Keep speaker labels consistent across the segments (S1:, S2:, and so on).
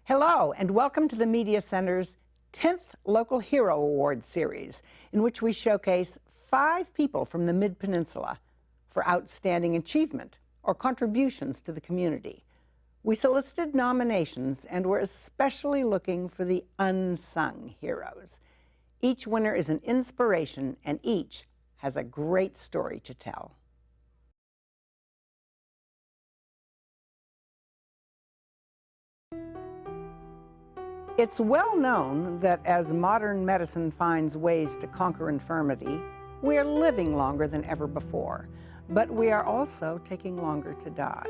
S1: Hello, and welcome to the Media Center's 10th Local Hero Award series, in which we showcase 5 people from the Mid-Peninsula for outstanding achievement or contributions to the community. We solicited nominations and we're especially looking for the unsung heroes. Each winner is an inspiration, and each has a great story to tell. It's well known that as modern medicine finds ways to conquer infirmity, we are living longer than ever before, but we are also taking longer to die.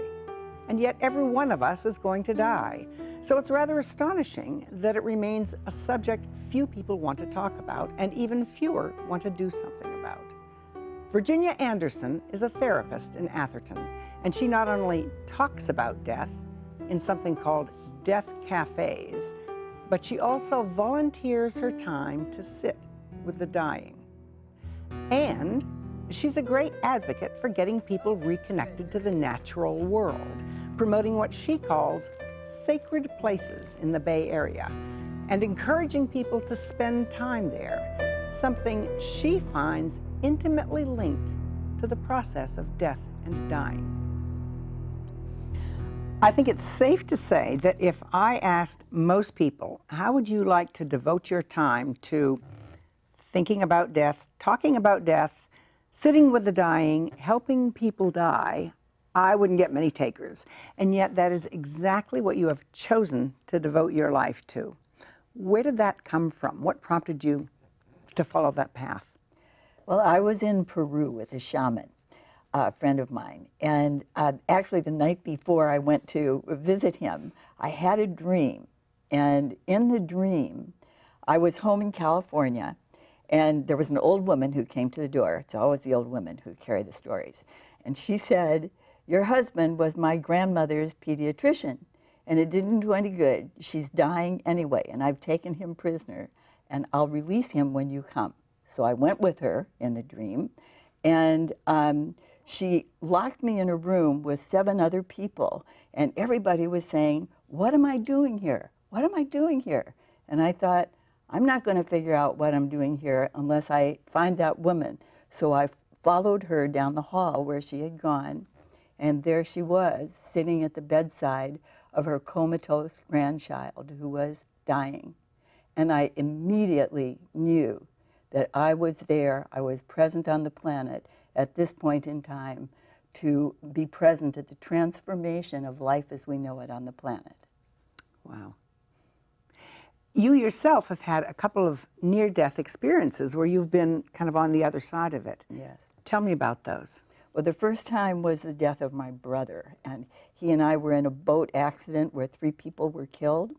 S1: And yet every one of us is going to die. So it's rather astonishing that it remains a subject few people want to talk about, and even fewer want to do something about. Virginia Anderson is a therapist in Atherton, and she not only talks about death in something called death cafes, but she also volunteers her time to sit with the dying. And she's a great advocate for getting people reconnected to the natural world, promoting what she calls sacred places in the Bay Area, and encouraging people to spend time there, something she finds intimately linked to the process of death and dying. I think it's safe to say that if I asked most people, how would you like to devote your time to thinking about death, talking about death, sitting with the dying, helping people die, I wouldn't get many takers. And yet that is exactly what you have chosen to devote your life to. Where did that come from? What prompted you to follow that path?
S2: Well, I was in Peru with a shaman, a friend of mine, and actually the night before I went to visit him, I had a dream, and in the dream, I was home in California, and there was an old woman who came to the door. It's always the old women who carry the stories, and she said, "Your husband was my grandmother's pediatrician, and it didn't do any good. She's dying anyway, and I've taken him prisoner, and I'll release him when you come." So I went with her in the dream, and she locked me in a room with 7 other people, and everybody was saying, "What am I doing here? What am I doing here?" And I thought, I'm not going to figure out what I'm doing here unless I find that woman. So I followed her down the hall where she had gone, and there she was, sitting at the bedside of her comatose grandchild who was dying. And I immediately knew that I was there, I was present on the planet at this point in time to be present at the transformation of life as we know it on the planet.
S1: Wow. You yourself have had a couple of near-death experiences where you've been kind of on the other side of it.
S2: Yes.
S1: Tell me about those.
S2: Well, the first time was the death of my brother, and he and I were in a boat accident where 3 people were killed.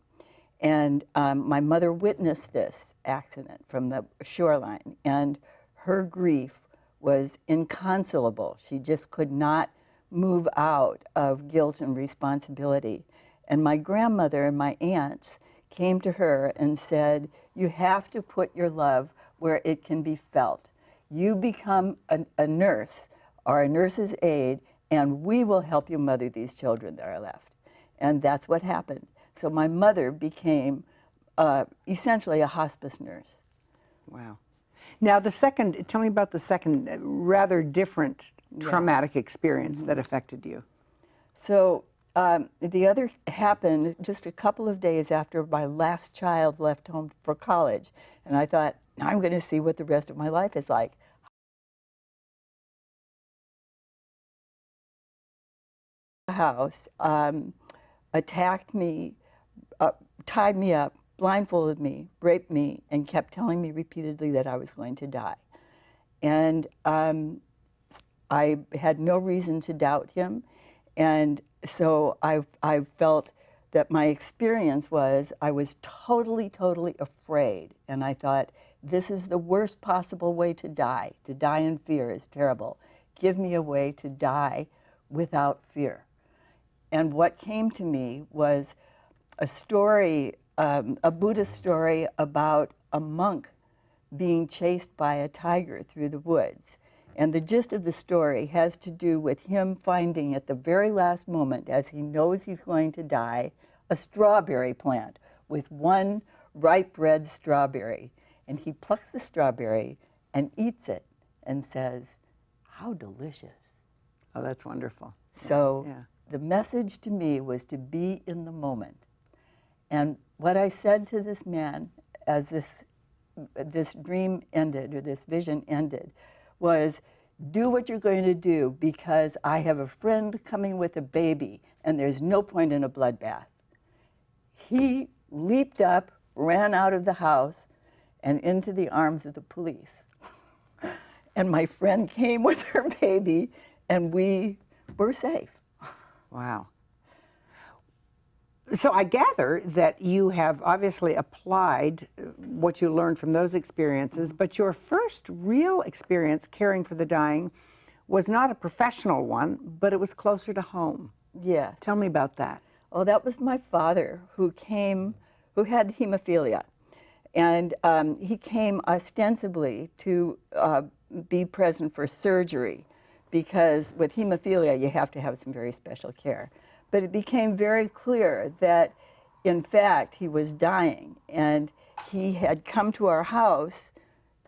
S2: And my mother witnessed this accident from the shoreline, and her grief was inconsolable. She just could not move out of guilt and responsibility. And my grandmother and my aunts came to her and said, "You have to put your love where it can be felt. You become a nurse or a nurse's aide, and we will help you mother these children that are left." And that's what happened. So my mother became essentially a hospice nurse.
S1: Wow. Now tell me about the second rather different traumatic experience that affected you.
S2: So the other happened just a couple of days after my last child left home for college. And I thought, I'm going to see what the rest of my life is like. The house attacked me, tied me up, blindfolded me, raped me, and kept telling me repeatedly that I was going to die. And I had no reason to doubt him. And so I felt that my experience was I was totally, totally afraid. And I thought, this is the worst possible way to die. To die in fear is terrible. Give me a way to die without fear. And what came to me was a story, a Buddhist story about a monk being chased by a tiger through the woods. And the gist of the story has to do with him finding at the very last moment, as he knows he's going to die, a strawberry plant with one ripe red strawberry. And he plucks the strawberry and eats it and says, "How delicious."
S1: Oh, that's wonderful.
S2: So
S1: Yeah.
S2: the message to me was to be in the moment. And what I said to this man as this dream ended, or this vision ended, was, do what you're going to do, because I have a friend coming with a baby and there's no point in a bloodbath. He leaped up, ran out of the house and into the arms of the police. And my friend came with her baby and we were safe.
S1: Wow. So I gather that you have obviously applied what you learned from those experiences, but your first real experience caring for the dying was not a professional one, but it was closer to home.
S2: Yes.
S1: Tell me about that.
S2: Oh, that was my father, who had hemophilia. And he came ostensibly to be present for surgery, because with hemophilia you have to have some very special care. But it became very clear that, in fact, he was dying, and he had come to our house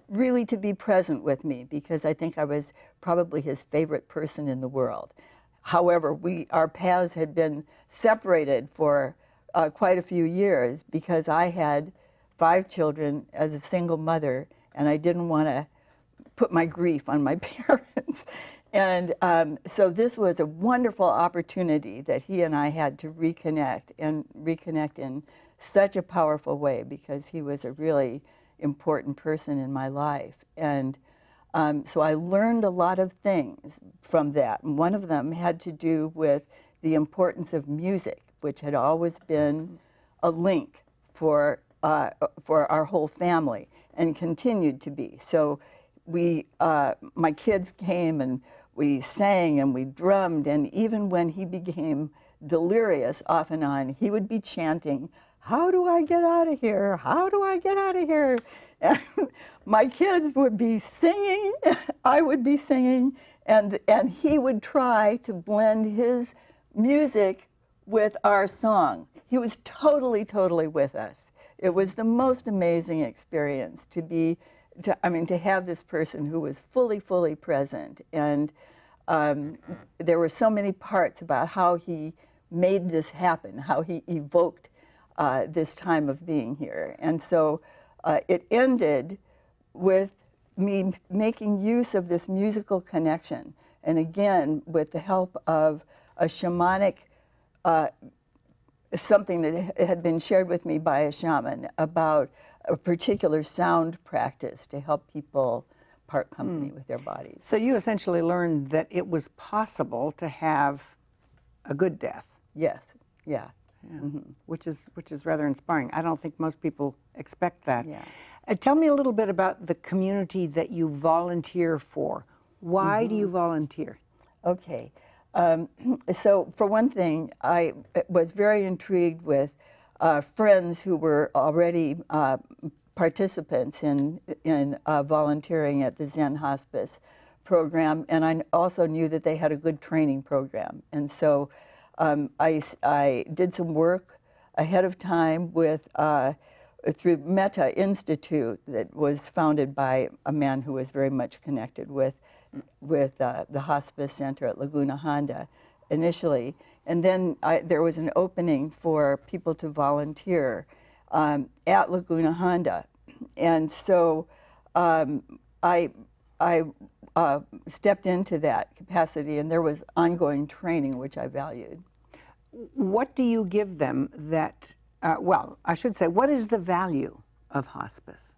S2: really to be present with me, because I think I was probably his favorite person in the world. However, our paths had been separated for quite a few years, because I had 5 children as a single mother, and I didn't want to put my grief on my parents. And so this was a wonderful opportunity that he and I had to reconnect, and reconnect in such a powerful way, because he was a really important person in my life. And so I learned a lot of things from that. And one of them had to do with the importance of music, which had always been a link for our whole family, and continued to be. So my kids came and we sang and we drummed, and even when he became delirious off and on, he would be chanting, "How do I get out of here? How do I get out of here?" And my kids would be singing, I would be singing, and he would try to blend his music with our song. He was totally, totally with us. It was the most amazing experience to have this person who was fully, fully present. And there were so many parts about how he made this happen, how he evoked this time of being here. And so it ended with me making use of this musical connection. And again, with the help of a shamanic, something that had been shared with me by a shaman about a particular sound practice to help people part company with their bodies.
S1: So you essentially learned that it was possible to have a good death.
S2: Yes, yeah.
S1: Which is rather inspiring. I don't think most people expect that.
S2: Yeah.
S1: Tell me a little bit about the community that you volunteer for. Why do you volunteer?
S2: Okay. So for one thing, I was very intrigued with friends who were already participants in volunteering at the Zen Hospice program, and I also knew that they had a good training program. And so I did some work ahead of time with through Metta Institute, that was founded by a man who was very much connected with the hospice center at Laguna Honda initially. And then there was an opening for people to volunteer at Laguna Honda. And so I stepped into that capacity, and there was ongoing training, which I valued.
S1: What do you give them that, well, I should say, what is the value of hospice?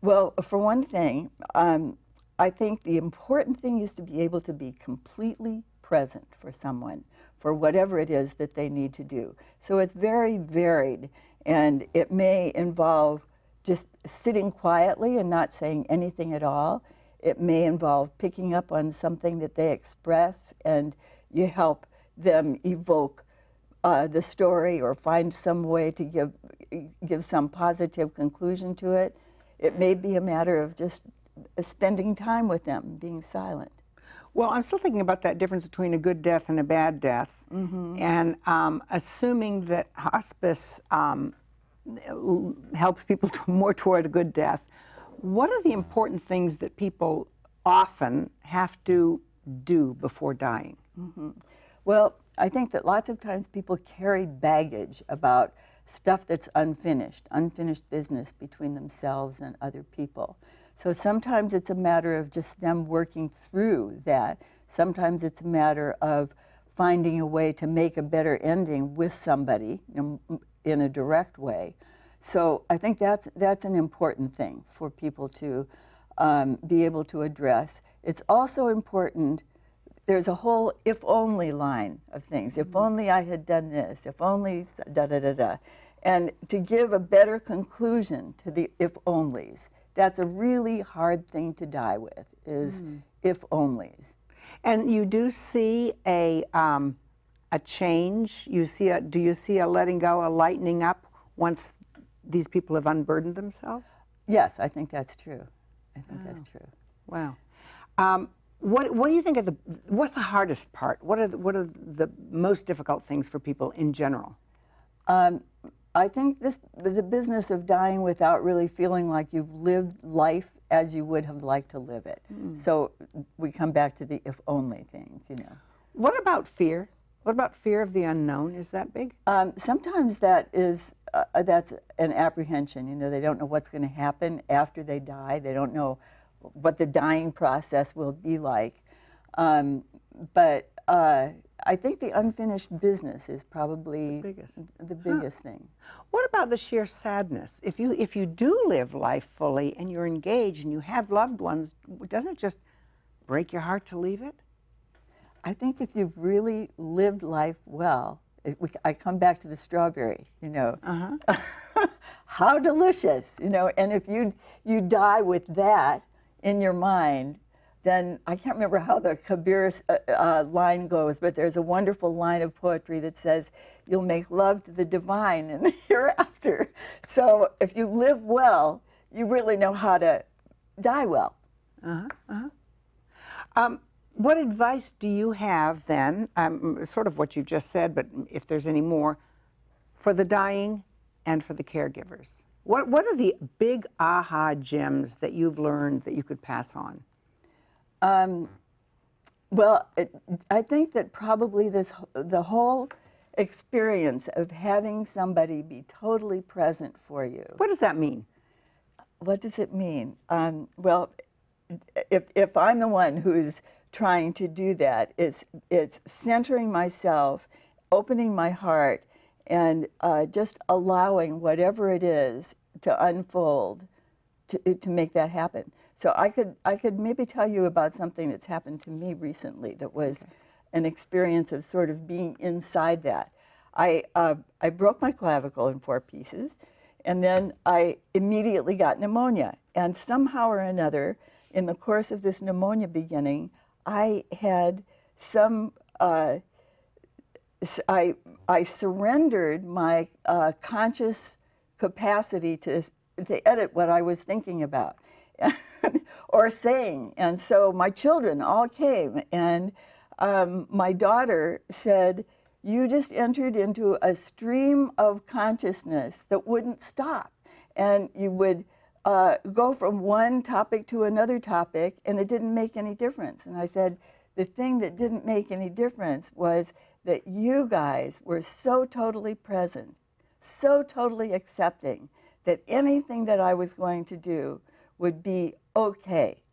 S2: Well, for one thing, I think the important thing is to be able to be completely present for someone, for whatever it is that they need to do. So it's very varied, and it may involve just sitting quietly and not saying anything at all. It may involve picking up on something that they express, and you help them evoke the story or find some way to give some positive conclusion to it. It may be a matter of just spending time with them, being silent.
S1: Well, I'm still thinking about that difference between a good death and a bad death, and assuming that hospice helps people more toward a good death. What are the important things that people often have to do before dying?
S2: Well, I think that lots of times people carry baggage about stuff that's unfinished business between themselves and other people. So sometimes it's a matter of just them working through that. Sometimes it's a matter of finding a way to make a better ending with somebody in a direct way. So I think that's an important thing for people to be able to address. It's also important, there's a whole if only line of things. If only I had done this, if only da da da da. And to give a better conclusion to the if onlys, that's a really hard thing to die with, is if onlys.
S1: And you do see a change. Do you see a letting go, a lightening up once these people have unburdened themselves?
S2: Yes, I think that's true. I think that's true.
S1: Wow. What do you think of what's the hardest part? What are the most difficult things for people in general?
S2: I think the business of dying without really feeling like you've lived life as you would have liked to live it. So we come back to the if only things, you know.
S1: What about fear? What about fear of the unknown? Is that big?
S2: Sometimes that's an apprehension. You know, they don't know what's going to happen after they die. They don't know what the dying process will be like. But I think the unfinished business is probably the biggest thing.
S1: What about the sheer sadness? If you do live life fully and you're engaged and you have loved ones, doesn't it just break your heart to leave it?
S2: I think if you've really lived life well, I come back to the strawberry, you know. How delicious, you know. And if you die with that in your mind, then I can't remember how the Kabir's line goes, but there's a wonderful line of poetry that says, you'll make love to the divine in the hereafter. So if you live well, you really know how to die well.
S1: What advice do you have then, sort of what you just said, but if there's any more, for the dying and for the caregivers? What are the big aha gems that you've learned that you could pass on?
S2: Well, I think that probably the whole experience of having somebody be totally present for you.
S1: What does that mean?
S2: What does it mean? Well, if I'm the one who's trying to do that, it's centering myself, opening my heart, and just allowing whatever it is to unfold to make that happen. So I could maybe tell you about something that's happened to me recently that was an experience of sort of being inside that. I broke my clavicle in 4 pieces, and then I immediately got pneumonia. And somehow or another, in the course of this pneumonia beginning, I had some, I surrendered my conscious capacity to edit what I was thinking about or saying. And so my children all came, and my daughter said, you just entered into a stream of consciousness that wouldn't stop. And you would go from one topic to another topic, and it didn't make any difference. And I said, the thing that didn't make any difference was that you guys were so totally present, so totally accepting that anything that I was going to do would be okay.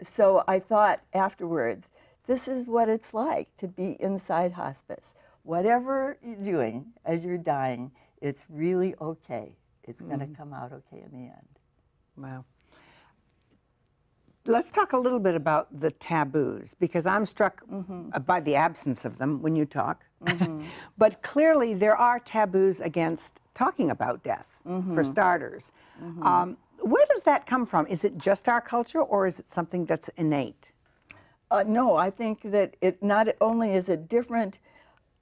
S2: So I thought afterwards, this is what it's like to be inside hospice. Whatever you're doing as you're dying, it's really okay. It's going to come out okay in the end.
S1: Wow. Let's talk a little bit about the taboos, because I'm struck by the absence of them when you talk. But clearly there are taboos against talking about death, for starters. Where does that come from? Is it just our culture, or is it something that's innate?
S2: No, I think that it not only is it different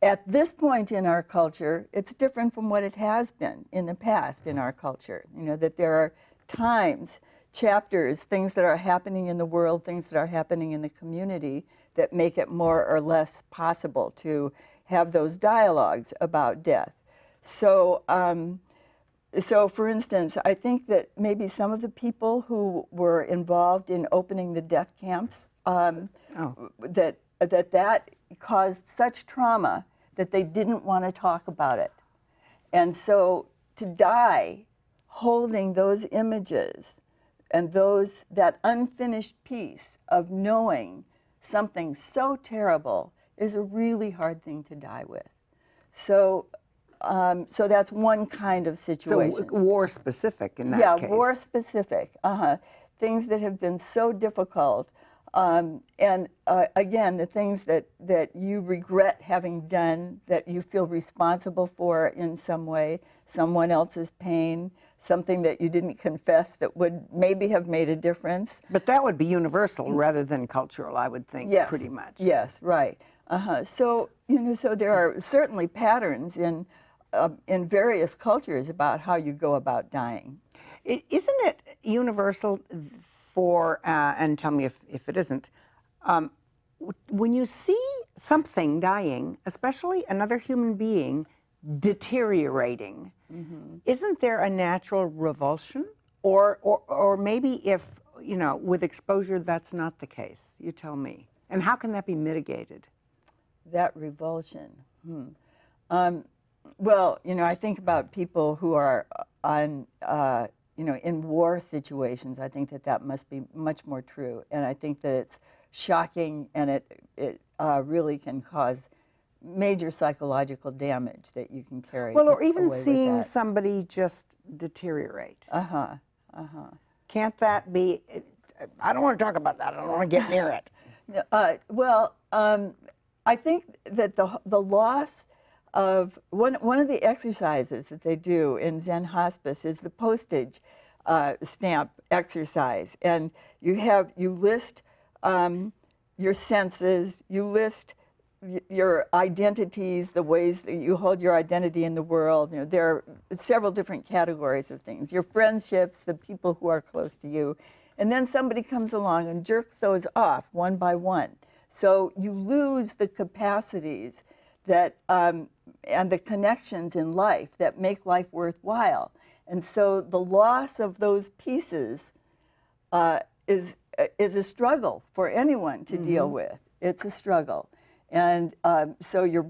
S2: at this point in our culture, it's different from what it has been in the past in our culture. You know, that there are times chapters, things that are happening in the world, things that are happening in the community that make it more or less possible to have those dialogues about death. So, so for instance, I think that maybe some of the people who were involved in opening the death camps, that caused such trauma that they didn't want to talk about it. And so to die holding those images and that unfinished piece of knowing something so terrible is a really hard thing to die with. So, so that's one kind of situation.
S1: So war specific in that case.
S2: Yeah, war specific. Things that have been so difficult. And again, the things that you regret having done, that you feel responsible for in some way, someone else's pain, something that you didn't confess that would maybe have made a difference.
S1: But that would be universal rather than cultural, I would think,
S2: yes,
S1: pretty much.
S2: Yes, right. So, so there are certainly patterns in various cultures about how you go about dying.
S1: Isn't it universal for, and tell me if it isn't, when you see something dying, especially another human being deteriorating, isn't there a natural revulsion? Or maybe if, with exposure that's not the case? You tell me. And how can that be mitigated?
S2: That revulsion. Well, I think about people who are on, in war situations. I think that must be much more true. And I think that it's shocking, and it really can cause major psychological damage that you can carry.
S1: Well, or even
S2: away
S1: seeing
S2: with that.
S1: somebody just deteriorate. Can't that be? I don't want to talk about that. I don't want to get near it.
S2: Well, I think that the loss of one of the exercises that they do in Zen hospice is the postage stamp exercise, and you list your senses, you list your identities, the ways that you hold your identity in the world. There are several different categories of things. Your friendships, the people who are close to you, and then somebody comes along and jerks those off one by one. So you lose the capacities that and the connections in life that make life worthwhile. And so the loss of those pieces is a struggle for anyone to deal with. It's a struggle. And so you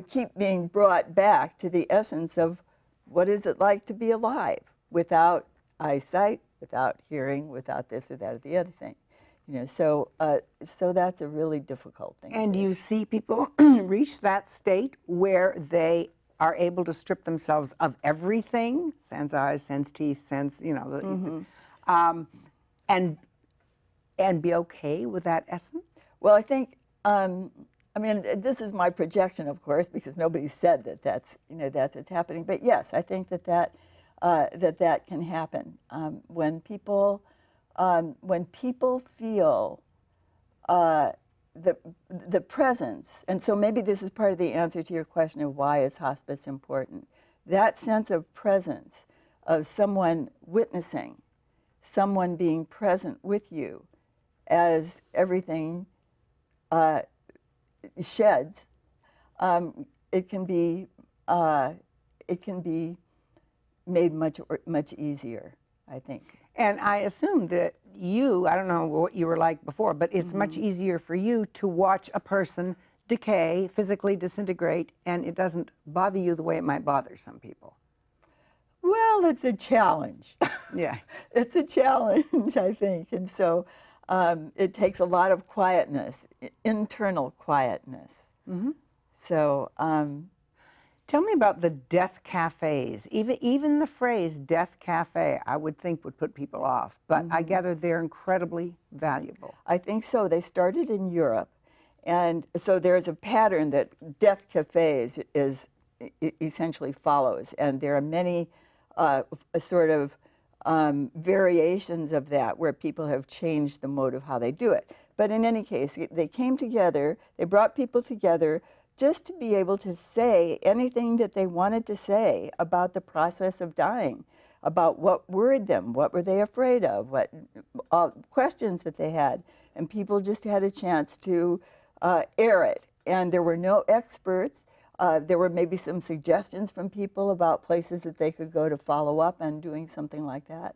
S2: keep being brought back to the essence of what is it like to be alive without eyesight, without hearing, without this or that or the other thing. So that's a really difficult thing.
S1: And you see people reach that state where they are able to strip themselves of everything, sans eyes, sans teeth, sans, and be okay with that essence?
S2: Well, I think, this is my projection, of course, because nobody said that's what's happening. But yes, I think that can happen when people feel the presence. And so maybe this is part of the answer to your question of why is hospice important. That sense of presence, of someone witnessing, someone being present with you as everything sheds, it can be made much easier, I think.
S1: And I assume that I don't know what you were like before, but it's much easier for you to watch a person decay, physically disintegrate, and it doesn't bother you the way it might bother some people.
S2: Well, it's a challenge.
S1: Yeah.
S2: It's a challenge, I think. And so it takes a lot of quietness, internal quietness. So
S1: tell me about the death cafes. Even the phrase death cafe, I would think would put people off, but I gather they're incredibly valuable.
S2: I think so. They started in Europe, and so there's a pattern that death cafes essentially follows, and there are many sort of variations of that where people have changed the mode of how they do it. But in any case, they came together, they brought people together just to be able to say anything that they wanted to say about the process of dying. about what worried them, what were they afraid of, what questions that they had. And people just had a chance to air it. And there were no experts. There were maybe some suggestions from people about places that they could go to follow up on doing something like that.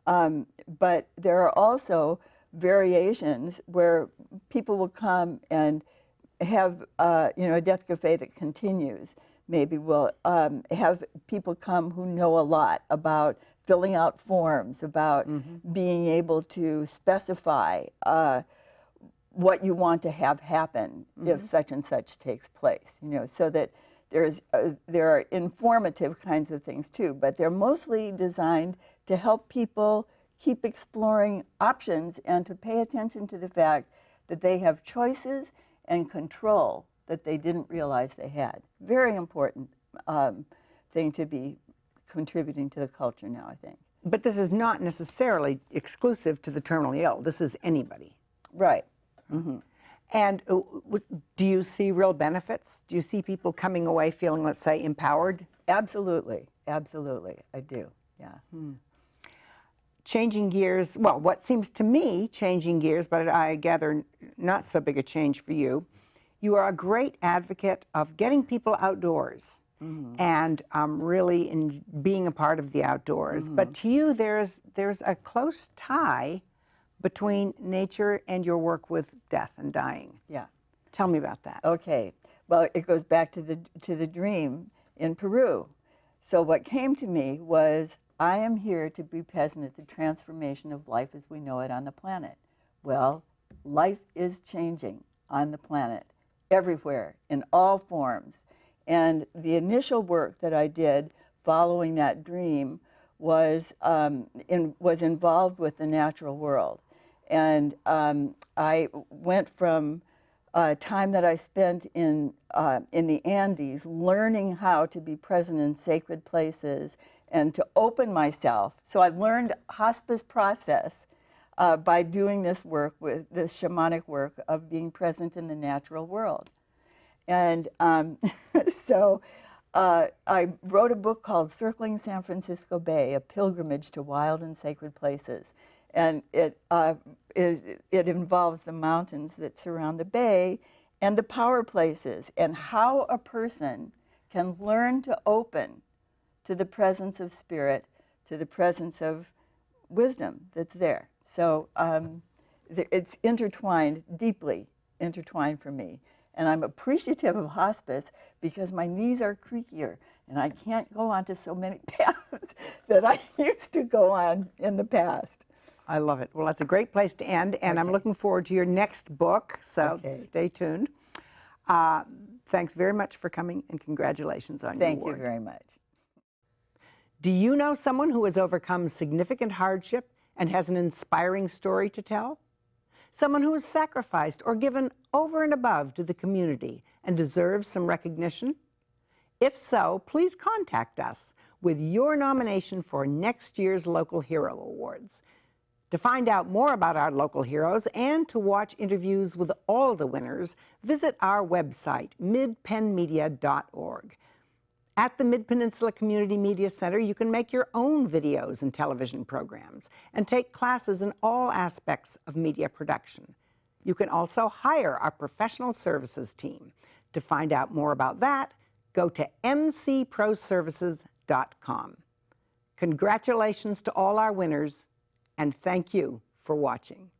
S2: But there are also variations where people will come and have a death cafe that continues. Maybe we'll have people come who know a lot about filling out forms, about being able to specify what you want to have happen if such and such takes place. So that there are informative kinds of things too, but they're mostly designed to help people keep exploring options and to pay attention to the fact that they have choices and control that they didn't realize they had. Very important thing to be contributing to the culture now, I think.
S1: But this is not necessarily exclusive to the terminally ill. This is anybody.
S2: Right.
S1: And do you see real benefits? Do you see people coming away feeling, let's say, empowered?
S2: Absolutely. Absolutely. I do. Yeah.
S1: Changing gears, well, what seems to me changing gears, but I gather not so big a change for you. You are a great advocate of getting people outdoors and really in being a part of the outdoors. But to you, there's a close tie between nature and your work with death and dying.
S2: Yeah.
S1: Tell me about that.
S2: Okay. Well, it goes back to the dream in Peru. So what came to me was, I am here to be present at the transformation of life as we know it on the planet. Well, life is changing on the planet, everywhere, in all forms. And the initial work that I did following that dream was involved with the natural world. And I went from time that I spent in the Andes learning how to be present in sacred places and to open myself. So I learned hospice process by doing this work, with this shamanic work of being present in the natural world. And so I wrote a book called Circling San Francisco Bay, A Pilgrimage to Wild and Sacred Places. And it involves the mountains that surround the bay and the power places, and how a person can learn to open to the presence of spirit, to the presence of wisdom that's there. So it's intertwined, deeply intertwined for me. And I'm appreciative of hospice because my knees are creakier and I can't go onto so many paths that I used to go on in the past.
S1: I love it. Well, that's a great place to end, and I'm looking forward to your next book, so stay tuned. Thanks very much for coming, and congratulations on your award.
S2: Thank you very much.
S1: Do you know someone who has overcome significant hardship and has an inspiring story to tell? Someone who has sacrificed or given over and above to the community and deserves some recognition? If so, please contact us with your nomination for next year's Local Hero Awards. To find out more about our local heroes and to watch interviews with all the winners, visit our website, midpennmedia.org. At the Mid-Peninsula Community Media Center, you can make your own videos and television programs and take classes in all aspects of media production. You can also hire our professional services team. To find out more about that, go to mcproservices.com. Congratulations to all our winners, and thank you for watching.